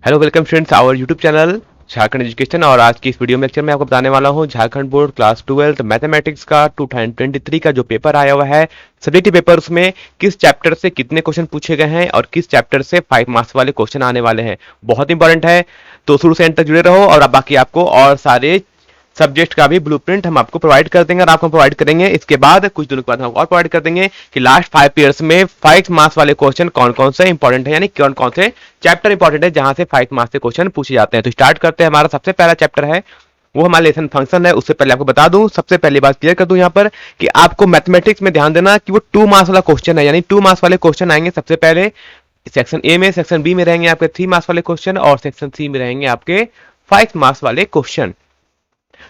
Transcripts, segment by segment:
Hello welcome friends our YouTube channel Jharkhand education. और आज की इस वीडियो में लेक्चर में आपको बताने वाला हूं झारखंड बोर्ड क्लास 12 मैथमेटिक्स का 2023 का जो पेपर आया हुआ है सब्जेक्टिव पेपर, उसमें किस चैप्टर से कितने क्वेश्चन पूछे गए हैं और किस चैप्टर से 5 मार्क्स वाले क्वेश्चन आने वाले हैं। बहुत इंपॉर्टेंट है, तो शुरू से एंड तक जुड़े रहो। और अब बाकी आपको और सारे सब्जेक्ट का भी ब्लूप्रिंट हम आपको प्रोवाइड कर देंगे और आपको प्रोवाइड करेंगे इसके बाद कुछ दिनों के बाद हम और प्रोवाइड कर देंगे कि लास्ट 5 ईयर्स में 5 मार्क्स वाले क्वेश्चन कौन कौन से इंपॉर्टेंट है, यानी कौन कौन से चैप्टर इंपॉर्टेंट है जहां से 5 मार्क्स के क्वेश्चन पूछे जाते हैं। तो स्टार्ट करते हैं। हमारा सबसे पहला चैप्टर है वो हमारा लेसन फंक्शन है। उससे पहले आपको बता दूं, सबसे पहली बात क्लियर कर दूं यहाँ पर कि आपको मैथमेटिक्स में ध्यान देना कि वो 2 मार्क्स वाला क्वेश्चन है, यानी 2 मार्क्स वाले क्वेश्चन आएंगे सबसे पहले सेक्शन ए में। सेक्शन बी में रहेंगे आपके 3 मार्क्स वाले क्वेश्चन और सेक्शन सी में रहेंगे आपके 5 मार्क्स वाले क्वेश्चन।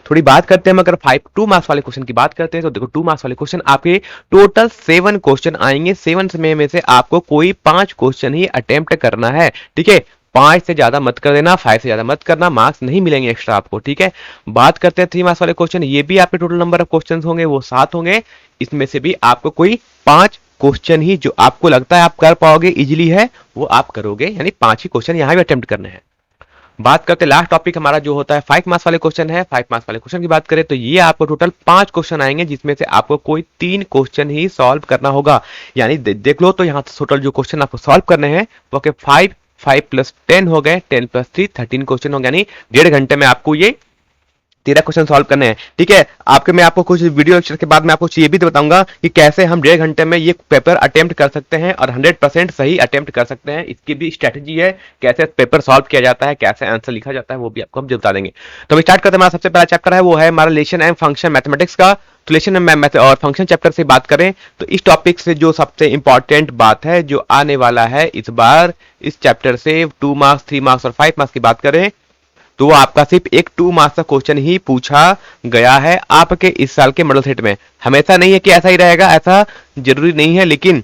थोड़ी बात करते हैं, अगर 2 मार्क्स वाले क्वेश्चन की बात करते हैं तो देखो 2 मार्क्स वाले क्वेश्चन आपके टोटल 7 क्वेश्चन आएंगे। 7 में से आपको कोई 5 क्वेश्चन ही अटेम्प्ट करना है, ठीक है। 5 से ज्यादा मत कर देना, 5 से ज्यादा मत करना, मार्क्स नहीं मिलेंगे एक्स्ट्रा आपको, ठीक है। बात करते हैं 3 मार्क्स वाले क्वेश्चन, ये भी आपके टोटल नंबर ऑफ क्वेश्चन होंगे वो 7 होंगे। इसमें से भी आपको कोई 5 क्वेश्चन ही जो आपको लगता है आप कर पाओगे इजिली है वो आप करोगे, यानी 5 ही क्वेश्चन यहां भी अटेम्प्ट करने हैं। बात करते लास्ट टॉपिक हमारा जो होता है 5 मार्क्स वाले क्वेश्चन है। 5 मार्क्स वाले क्वेश्चन की बात करें तो ये आपको टोटल 5 क्वेश्चन आएंगे जिसमें से आपको कोई 3 क्वेश्चन ही सॉल्व करना होगा। यानी देख लो तो यहाँ टोटल जो क्वेश्चन आपको सॉल्व करने हैं वो के 5 5 प्लस 10 हो गए, 10 प्लस 3 13 क्वेश्चन हो गए, यानी 1.5 घंटे में आपको ये 13 क्वेश्चन सॉल्व करने हैं, ठीक है। मैं आपको कुछ वीडियो लेक्चर के बाद में आपको ये भी तो बताऊंगा कि कैसे हम 1.5 घंटे में ये पेपर अटेम्प्ट कर सकते हैं और 100% सही अटेम्प्ट कर सकते हैं। इसकी भी स्ट्रेटजी है, कैसे पेपर सॉल्व किया जाता है, कैसे आंसर लिखा जाता है, वो भी आपको हम बता देंगे। तो हम स्टार्ट करते हैं। हमारा सबसे पहला चैप्टर है वो है हमारा रिलेशन एंड फंक्शन मैथमेटिक्स का। तो रिलेशन और फंक्शन चैप्टर से बात करें तो इस टॉपिक से जो सबसे इंपॉर्टेंट बात है जो आने वाला है इस बार इस चैप्टर से 2 मार्क्स 3 मार्क्स और 5 मार्क्स की बात करें तो वो आपका सिर्फ एक 2 मार्क्स का क्वेश्चन ही पूछा गया है आपके इस साल के मॉडल सेट में। हमेशा नहीं है कि ऐसा ही रहेगा, ऐसा जरूरी नहीं है, लेकिन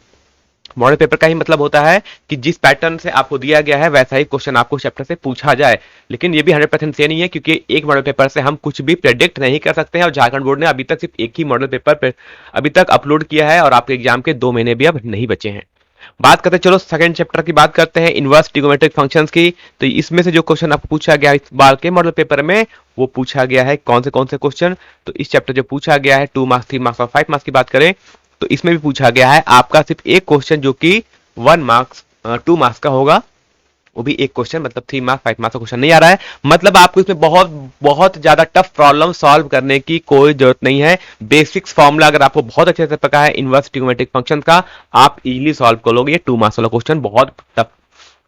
मॉडल पेपर का ही मतलब होता है कि जिस पैटर्न से आपको दिया गया है वैसा ही क्वेश्चन आपको चैप्टर से पूछा जाए। लेकिन ये भी 100% से नहीं है क्योंकि एक मॉडल पेपर से हम कुछ भी प्रेडिक्ट नहीं कर सकते हैं और झारखंड बोर्ड ने अभी तक सिर्फ एक ही मॉडल पेपर अभी तक अपलोड किया है और आपके एग्जाम के 2 महीने भी अब नहीं बचे हैं। बात करते चलो सेकंड चैप्टर की बात करते हैं इनवर्स ट्रिगोनोमेट्रिक फंक्शंस की। तो इसमें से जो क्वेश्चन आपको पूछा गया इस बार के मॉडल पेपर में वो पूछा गया है कौन से क्वेश्चन। तो इस चैप्टर जो पूछा गया है 2 मार्क्स 3 मार्क्स और 5 मार्क्स की बात करें तो इसमें भी पूछा गया है आपका सिर्फ एक क्वेश्चन जो कि 1 मार्क्स 2 मार्क्स का होगा, वो भी एक क्वेश्चन, मतलब 3 मार्क्स 5 मार्क्स का क्वेश्चन नहीं आ रहा है। मतलब आपको इसमें बहुत बहुत ज्यादा टफ प्रॉब्लम सॉल्व करने की कोई जरूरत नहीं है। बेसिक्स फॉर्मूला अगर आपको बहुत अच्छे से पता है इनवर्स ट्रिगोनोमेट्रिक फंक्शन का, आप इजीली सॉल्व कर लोगे। ये 2 मार्क्स वाला क्वेश्चन बहुत टफ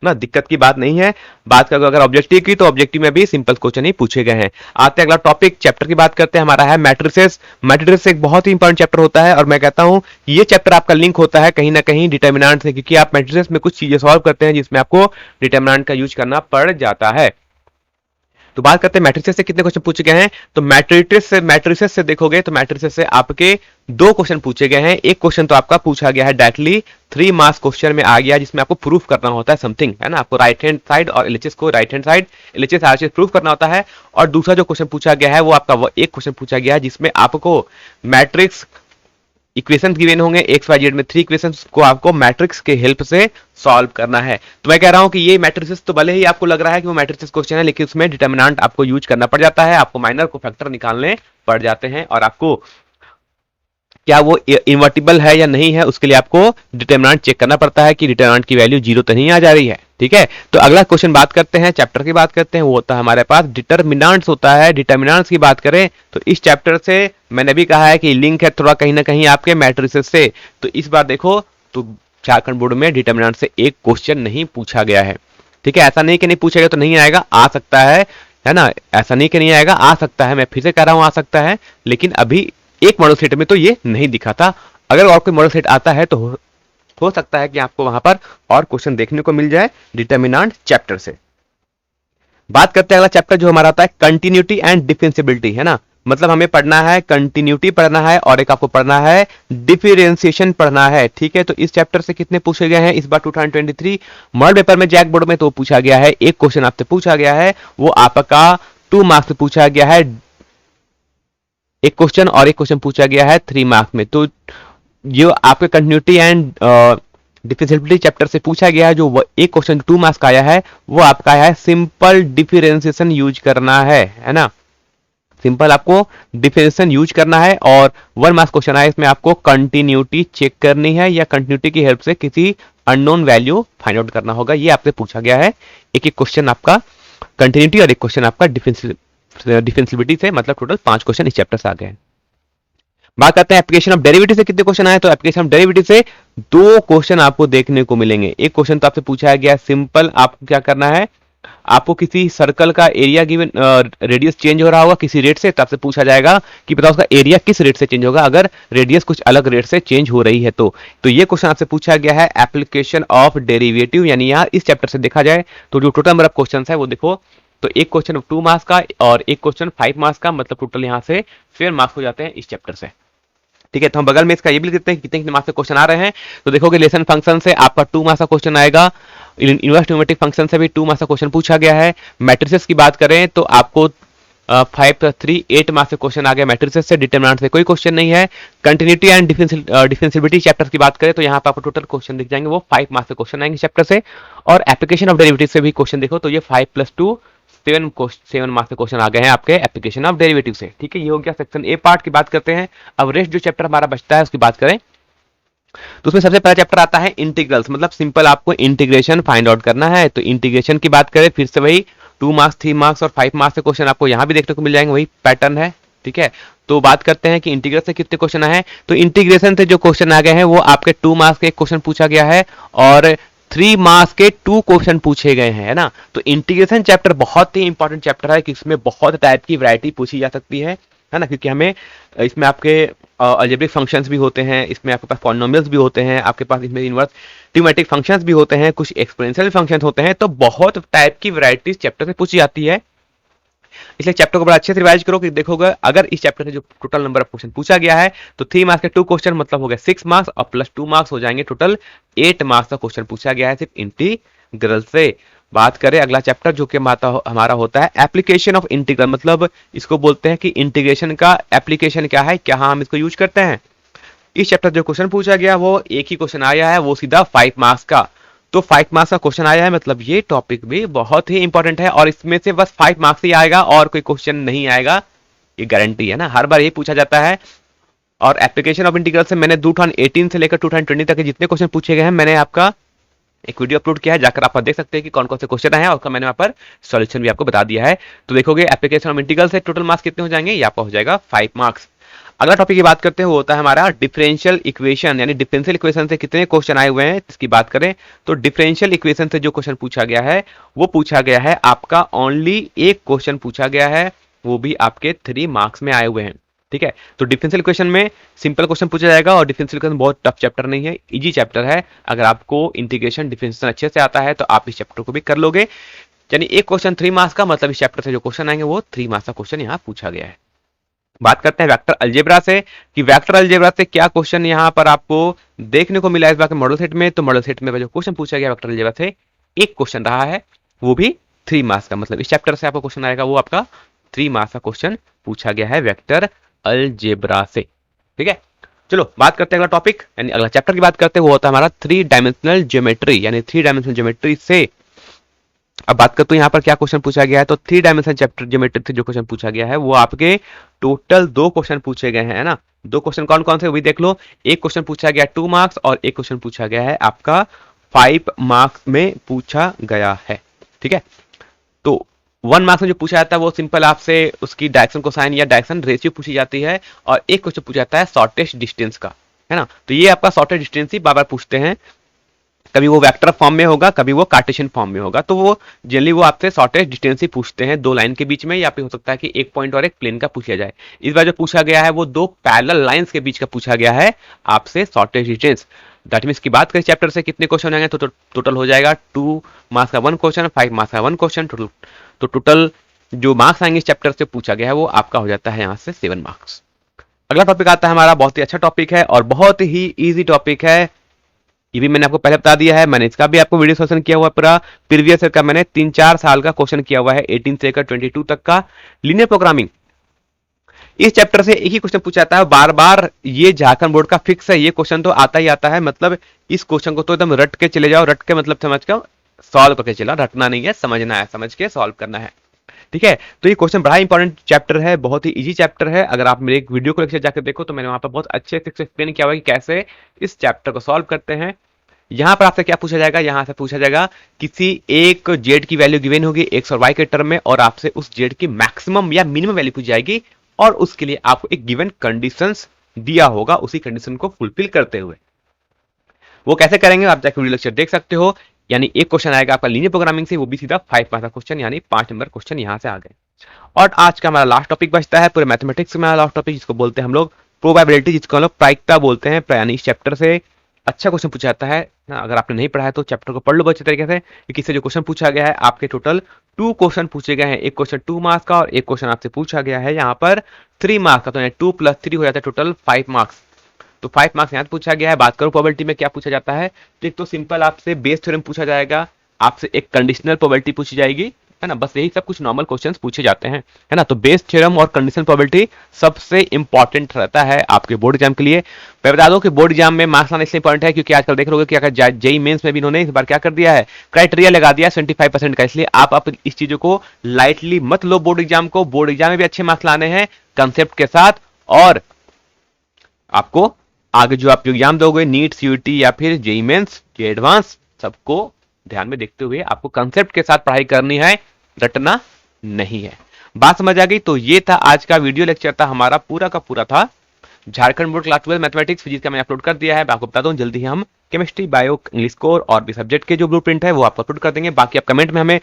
ना, दिक्कत की बात नहीं है। बात करें अगर ऑब्जेक्टिव की तो ऑब्जेक्टिव में भी सिंपल क्वेश्चन ही पूछे गए हैं। आते हैं अगला टॉपिक चैप्टर की बात करते हैं, हमारा है मैट्रिसेस। मैट्रिसेस एक बहुत ही इंपॉर्टेंट चैप्टर होता है और मैं कहता हूं ये चैप्टर आपका लिंक होता है कहीं ना कहीं डिटर्मिनेंट से, क्योंकि आप मैट्रिसेस में कुछ चीजें सॉल्व करते हैं जिसमें आपको डिटर्मिनेंट का यूज करना पड़ जाता है। तो बात करते हैं मैट्रिसेस से कितने क्वेश्चन पूछे गए हैं। तो मैट्रिसेस से देखोगे तो मैट्रिसेस से आपके 2 क्वेश्चन पूछे गए हैं। एक क्वेश्चन तो आपका पूछा गया है डायरेक्टली 3 मार्क्स क्वेश्चन में आ गया जिसमें आपको प्रूफ करना होता है समथिंग, है ना। आपको राइट हैंड साइड और एलएचएस को right hand side LHS RHS proof करना होता है। और दूसरा जो क्वेश्चन पूछा गया है वो आपका एक क्वेश्चन पूछा गया है जिसमें आपको मैट्रिक्स इक्वेशन गिवन होंगे एक्स वाई जेड में 3 इक्वेशंस को आपको मैट्रिक्स के हेल्प से सॉल्व करना है। तो मैं कह रहा हूं कि ये मैट्रिसेस तो भले ही आपको लग रहा है कि वो मैट्रिसेस क्वेश्चन है लेकिन उसमें डिटर्मिनेंट आपको यूज करना पड़ जाता है, आपको माइनर को फैक्टर निकालने पड़ जाते हैं और आपको क्या वो इन्वर्टिबल है या नहीं है उसके लिए आपको डिटर्मिनेंट चेक करना पड़ता है कि डिटर्मिनेंट की वैल्यू 0 तो नहीं आ जा रही है, ठीक है। तो अगला क्वेश्चन बात करते हैं चैप्टर की बात करते हैं, वो होता है हमारे पास डिटर्मिनेंट्स होता है। डिटर्मिनेंट्स की बात करें तो इस चैप्टर से मैंने भी कहा है कि लिंक है थोड़ा कहीं ना कहीं आपके मैट्रिसेस से। तो इस बार देखो तो झारखंड बोर्ड में डिटर्मिनेंट से एक क्वेश्चन नहीं पूछा गया है, ठीक है। ऐसा नहीं कि नहीं पूछेगा तो नहीं आएगा, आ सकता है ना। ऐसा नहीं कि नहीं आएगा, आ सकता है, मैं फिर से कह रहा हूं आ सकता है, लेकिन अभी एक मॉडल सेट में तो ये नहीं दिखा था। अगर और कोई मॉडल सेट आता है तो हो सकता है कि आपको वहां पर और क्वेश्चन देखने को मिल जाए डिटर्मिनेंट चैप्टर से। बात करते हैं अगला चैप्टर जो हमारा आता है कंटिन्यूटी एंड डिफरेंशिएबिलिटी, है ना। मतलब हमें पढ़ना है कंटिन्यूटी पढ़ना है और एक आपको पढ़ना है डिफरेंशिएशन पढ़ना है, ठीक है। तो इस चैप्टर से कितने पूछे गए हैं इस बार 2023 मॉडल पेपर में जैक बोर्ड में तो पूछा गया है एक क्वेश्चन आपसे पूछा गया है, वो आपका 2 मार्क्स से पूछा गया है एक क्वेश्चन और एक क्वेश्चन पूछा गया है 3 मार्क्स में। तो जो आपके कंटिन्यूटी एंड डिफरेंशिएबिलिटी चैप्टर से पूछा गया है, जो एक क्वेश्चन 2 मार्क्स का आया है वो आपका आया है सिंपल डिफरेंशिएशन यूज करना है ना। सिंपल आपको डिफरेंशिएशन यूज करना है और 1 मार्क्स क्वेश्चन आया, इसमें आपको कंटिन्यूटी चेक करनी है या कंटिन्यूटी की हेल्प से किसी अननोन वैल्यू फाइंड आउट करना होगा, ये आपसे पूछा गया है। एक एक क्वेश्चन आपका कंटिन्यूटी और एक क्वेश्चन आपका डिफरेंशिएबिलिटी से, मतलब टोटल 5 क्वेश्चन इस चैप्टर से आ गए हैं। बात करते हैं एप्लीकेशन ऑफ डेरिवेटिव से कितने क्वेश्चन आए, तो एप्लीकेशन ऑफ डेरिवेटिव से 2 क्वेश्चन आपको देखने को मिलेंगे। एक क्वेश्चन तो आपसे पूछा गया सिंपल, आपको क्या करना है, आपको किसी सर्कल का एरिया गिवन, रेडियस चेंज हो रहा होगा किसी रेट से, तब से पूछा जाएगा कि बताओ उसका एरिया किस रेट से चेंज होगा अगर रेडियस कुछ अलग रेट से चेंज हो रही है तो ये क्वेश्चन आपसे पूछा गया है एप्लीकेशन ऑफ डेरिवेटिव। यानी यहाँ इस चैप्टर से देखा जाए तो जो टोटल नंबर ऑफ क्वेश्चन है वो देखो, तो एक क्वेश्चन 2 मार्क्स का और एक क्वेश्चन 5 मार्क्स का, मतलब टोटल यहाँ से 7 मार्क्स हो जाते हैं इस चैप्टर से। ठीक है, तो हम बगल में इसका ये भी लिख देते हैं कितने मार्क्स के क्वेश्चन आ रहे हैं। तो देखोगे लेसन फंक्शन से आपका 2 मार्क्स का क्वेश्चन आएगा, इनवर्स न्यूमेटिक फंक्शन से भी 2 मार्क्स का क्वेश्चन पूछा गया है। मैट्रिसेस की बात करें तो आपको 5 + 3 8 मार्क्स के क्वेश्चन आ गया मैट्रिसेस से, डिटरमिनेंट से कोई क्वेश्चन नहीं है। कंटिन्यूटी एंड डिफरेंशिएबिलिटी चैप्टर की बात करें तो यहाँ पर आपको टोटल क्वेश्चन दिख जाएंगे, वो 5 मार्क्स के क्वेश्चन आएंगे चैप्टर से। और एप्लीकेशन ऑफ डेरिवेटिव से भी क्वेश्चन देखो तो ये 5 + 2 7 मार्क्स के क्वेश्चन आ गए हैं आपके एप्लीकेशन ऑफ डेरिवेटिव से। ठीक है, ये हो गया सेक्शन ए पार्ट की बात करते हैं। अब रेस्ट जो चैप्टर हमारा बचता है उसकी बात करें तो उसमें सबसे पहला चैप्टर आता है इंटीग्रल्स, मतलब सिंपल आपको इंटीग्रेशन फाइंड आउट करना है। तो इंटीग्रेशन की बात करें फिर से वही 2 मार्क्स 3 मार्क्स और 5 मार्क्स के क्वेश्चन आपको यहाँ भी देखने को मिल जाएंगे, वही पैटर्न है। ठीक है, तो बात करते हैं कि इंटीग्रल से कितने क्वेश्चन आए हैं। तो इंटीग्रेशन से जो क्वेश्चन आ गए हैं वो आपके 2 मार्क्स के एक क्वेश्चन पूछा गया है और 3 मार्क्स के 2 क्वेश्चन पूछे गए हैं, है ना। तो इंटीग्रेशन चैप्टर बहुत ही इंपॉर्टेंट चैप्टर है कि इसमें बहुत टाइप की वैरायटी पूछी जा सकती है ना, क्योंकि हमें इसमें आपके अलजेब्रिक फंक्शंस भी होते हैं, इसमें आपके पास पॉलिनोमियल्स भी होते हैं, आपके पास इसमें इनवर्स ट्रिग्नोमेट्रिक फंक्शंस भी होते हैं, कुछ एक्सपोनेंशियल फंक्शंस होते हैं, तो बहुत टाइप की वैरायटीज चैप्टर से पूछी जाती है। इसलिए चैप्टर को बड़ा अच्छे से रिवाइज करो कि देखोगे अगर इस चैप्टर से जो टोटल नंबर ऑफ क्वेश्चन पूछा गया है तो 3 मार्क्स के 2 क्वेश्चन मतलब हो गए 6 मार्क्स और +2 मार्क्स हो जाएंगे, टोटल 8 मार्क्स का क्वेश्चन पूछा गया है सिर्फ इंटीग्रल से। बात करें अगला चैप्टर जो कि हमारा होता है एप्लीकेशन ऑफ इंटीग्रल, मतलब इसको बोलते हैं कि इंटीग्रेशन का एप्लीकेशन क्या है, क्या हम इसको यूज करते हैं। इस चैप्टर जो क्वेश्चन पूछा गया वो एक ही क्वेश्चन आया है, वो सीधा 5 मार्क्स का। तो 5 मार्क्स का क्वेश्चन आया है, मतलब ये टॉपिक भी बहुत ही इंपॉर्टेंट है और इसमें से बस 5 मार्क्स ही आएगा और कोई क्वेश्चन नहीं आएगा, ये गारंटी है ना, हर बार ये पूछा जाता है। और एप्लीकेशन ऑफ इंटीग्रल से मैंने 2018 से लेकर 2020 तक के जितने क्वेश्चन पूछे गए हैं मैंने आपका एक वीडियो अपलोड किया है, जाकर आप देख सकते हैं कि कौन कौन से क्वेश्चन आए हैं और उसका मैंने वहां पर सॉल्यूशन भी आपको बता दिया है। तो देखोगे एप्लीकेशन ऑफ इंटीग्रल से टोटल मार्क्स कितने हो जाएंगे, ये आपका हो जाएगा 5 मार्क्स। अगला टॉपिक की बात करते हैं वो होता है हमारा डिफरेंशियल इक्वेशन, यानी डिफरेंशियल इक्वेशन से कितने क्वेश्चन आए हुए हैं इसकी बात करें तो डिफरेंशियल इक्वेशन से जो क्वेश्चन पूछा गया है वो पूछा गया है आपका ओनली एक क्वेश्चन पूछा गया है, वो भी आपके 3 मार्क्स में आए हुए हैं। ठीक है, तो डिफरेंशियल इक्वेशन में सिंपल क्वेश्चन पूछा जाएगा और डिफरेंशियल इक्वेशन बहुत टफ चैप्टर नहीं है, इजी चैप्टर है। अगर आपको इंटीग्रेशन डिफरेंशिएशन अच्छे से आता है तो आप इस चैप्टर को भी कर लोगे। यानी एक क्वेश्चन 3 मार्क्स का, मतलब इस चैप्टर से जो क्वेश्चन आएंगे वो 3 मार्क्स का क्वेश्चन यहाँ पूछा गया है। बात करते हैं वेक्टर अलजेब्रा से कि वेक्टर अलजेब्रा से क्या क्वेश्चन यहाँ पर आपको देखने को मिला इस बार के मॉडल सेट में। तो मॉडल सेट में जो क्वेश्चन पूछा गया वेक्टर अलजेब्रा से एक क्वेश्चन रहा है, वो भी 3 मार्क्स का, मतलब इस चैप्टर से आपको क्वेश्चन आएगा वो आपका 3 मार्क्स का क्वेश्चन पूछा गया है वेक्टर अलजेब्रा से। ठीक है, चलो बात करते हैं अगला टॉपिक, यानी अगला चैप्टर की बात करते हैं वो होता है हमारा 3 डायमेंशनल ज्योमेट्री, यानी 3 डायमेंशनल ज्योमेट्री से अब बात करते हैं यहाँ पर क्या क्वेश्चन पूछा गया है। तो 3 डायमेंशन चैप्टर ज्योमेट्री से जो क्वेश्चन पूछा गया है वो आपके टोटल 2 क्वेश्चन पूछे गए हैं, है ना। 2 क्वेश्चन कौन कौन से वो भी देख लो। एक क्वेश्चन पूछा गया 2 मार्क्स और एक क्वेश्चन पूछा गया है आपका 5 मार्क्स में पूछा गया है। ठीक है, तो 1 मार्क्स में जो पूछा जाता है वो सिंपल आपसे उसकी डायरेक्शन कोसाइन या डायरेक्शन रेशियो पूछी जाती है और एक क्वेश्चन पूछा जाता है शॉर्टेस्ट डिस्टेंस का, है ना। तो ये आपका शॉर्टेस्ट डिस्टेंस ही बार बार पूछते हैं, कभी वो वेक्टर फॉर्म में होगा कभी वो कार्टेशियन फॉर्म में होगा, तो वो जनरली वो आपसे शॉर्टेस्ट डिस्टेंस ही पूछते हैं 2 लाइन के बीच में, या फिर हो सकता है कि एक पॉइंट और एक प्लेन का पूछा जाए। इस बार जो पूछा गया है वो 2 पैरेलल लाइंस के बीच का पूछा गया है आपसे शॉर्टेस्ट डिस्टेंस। दैट मींस की बात करें चैप्टर से कितने क्वेश्चन आएंगे तो टोटल हो जाएगा 2 मार्क्स का 1 क्वेश्चन, 5 मार्क्स का 1 क्वेश्चन, तो टोटल जो मार्क्स आएंगे इस चैप्टर से पूछा गया है वो आपका हो जाता है यहाँ से 7 मार्क्स। अगला टॉपिक आता है हमारा, बहुत ही अच्छा टॉपिक है और बहुत ही इजी टॉपिक है, ये भी मैंने आपको पहले बता दिया है, मैंने इसका भी आपको वीडियो सोल्यूशन किया हुआ है पूरा। प्रीवियस ईयर का मैंने 3-4 साल का क्वेश्चन किया हुआ है 18 से लेकर 22 तक का लीनियर प्रोग्रामिंग। इस चैप्टर से एक ही क्वेश्चन पूछा जाता है बार बार, ये झारखंड बोर्ड का फिक्स है, ये क्वेश्चन तो आता ही आता है। मतलब इस क्वेश्चन को तो एकदम रट के चले जाओ, रट के मतलब समझ के सॉल्व करके चला, रटना नहीं है, समझना है, समझ के सॉल्व करना है, ठीक है। तो ये क्वेश्चन बड़ा इंपॉर्टेंट चैप्टर है, बहुत ही इजी चैप्टर है। अगर आप मेरे एक वीडियो को लेकर जाकर देखो तो मैंने वहां पर बहुत अच्छे से एक्सप्लेन किया हुआ है कि कैसे इस चैप्टर को सॉल्व करते हैं। यहां पर आपसे क्या पूछा जाएगा, यहां से पूछा जाएगा किसी एक जेड की वैल्यू गिवन होगी एक्स और वाई के टर्म में, और आपसे उस जेड की मैक्सिमम या मिनिमम वैल्यू पूछी जाएगी, और उसके लिए आपको एक गिवन कंडीशंस दिया होगा, उसी कंडीशन को फुलफिल करते हुए। वो कैसे करेंगे आप जाकर वीडियो लेक्चर देख सकते हो। यानी एक क्वेश्चन आएगा आपका लीनियर प्रोग्रामिंग से, वो भी सीधा 5 मार्क्स का क्वेश्चन, यानी 5 नंबर क्वेश्चन यहां से आ गए। और आज का हमारा लास्ट टॉपिक बचता है पूरे मैथमेटिक्स में, लास्ट टॉपिक जिसको बोलते हैं हम लोग प्रोबेबिलिटी, जिसको हम लोग प्रायिकता बोलते हैं। यानी इस चैप्टर से अच्छा क्वेश्चन पूछा जाता है। अगर आपने नहीं पढ़ा है तो चैप्टर को पढ़ लो अच्छे तरीके से, क्योंकि इससे जो क्वेश्चन पूछा गया है, आपके टोटल 2 क्वेश्चन पूछे गए हैं। एक क्वेश्चन 2 मार्क्स का और एक क्वेश्चन आपसे पूछा गया है यहाँ पर 3 मार्क्स का, तो 2 + 3 हो जाता है टोटल 5 मार्क्स। तो 5 मार्क्स यहाँ पूछा गया है। बात करो प्रोबेबिलिटी में क्या पूछा जाता है, तो एक तो सिंपल आपसे बेस थ्योरम पूछा जाएगा, आपसे एक कंडीशनल प्रोबेबिलिटी पूछी जाएगी, है ना, बस यही सब कुछ नॉर्मल क्वेश्चंस पूछे जाते हैं, है ना। तो बेस थ्योरम और कंडीशनल प्रोबेबिलिटी सबसे इंपॉर्टेंट रहता है आपके बोर्ड एग्जाम के लिए। मैं बता दूं कि बोर्ड एग्जाम में मार्क्स लाना इसलिए इंपॉर्टेंट है क्योंकि आजकल देख रहे हो कि अगर जेई मेंस में भी इन्होंने इस बार क्या कर दिया है, क्राइटेरिया लगा दिया 75% का, इसलिए आप इस चीजों को लाइटली मत लो। बोर्ड एग्जाम को, बोर्ड एग्जाम में भी अच्छे मार्क्स लाने हैं कंसेप्ट के साथ, और आपको आगे जो आप एग्जाम दोगे नीट, सीयूटी या फिर जेई मेंस, जे एडवांस, सबको ध्यान में देखते हुए आपको कंसेप्ट के साथ पढ़ाई करनी है, रटना नहीं है। बात समझ आ गई। तो ये था आज का वीडियो लेक्चर, था हमारा पूरा का पूरा था Jharkhand board class 12 mathematics physics का मैंने अपलोड कर दिया है। मैं आपको बता दूं जल्दी ही हम केमिस्ट्री, बायो, इंग्लिश कोर और भी सब्जेक्ट के जो ब्लूप्रिंट है वो आपको अपलोड कर देंगे। बाकी आप कमेंट में हमें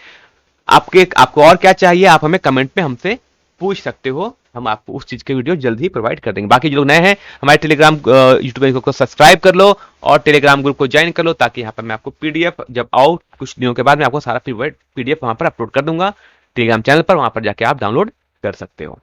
आपको और क्या चाहिए आप हमें कमेंट में हमसे पूछ सकते हो, हम आपको उस चीज के वीडियो जल्द ही प्रोवाइड कर देंगे। बाकी जो लोग नए हैं हमारे टेलीग्राम यूट्यूब को सब्सक्राइब कर लो और टेलीग्राम ग्रुप को ज्वाइन कर लो, ताकि यहाँ पर मैं आपको पीडीएफ जब आओ कुछ दिनों के बाद मैं आपको सारा पीडीएफ वहां पर अपलोड कर दूंगा टेलीग्राम चैनल पर, वहां पर जाके आप डाउनलोड कर सकते हो।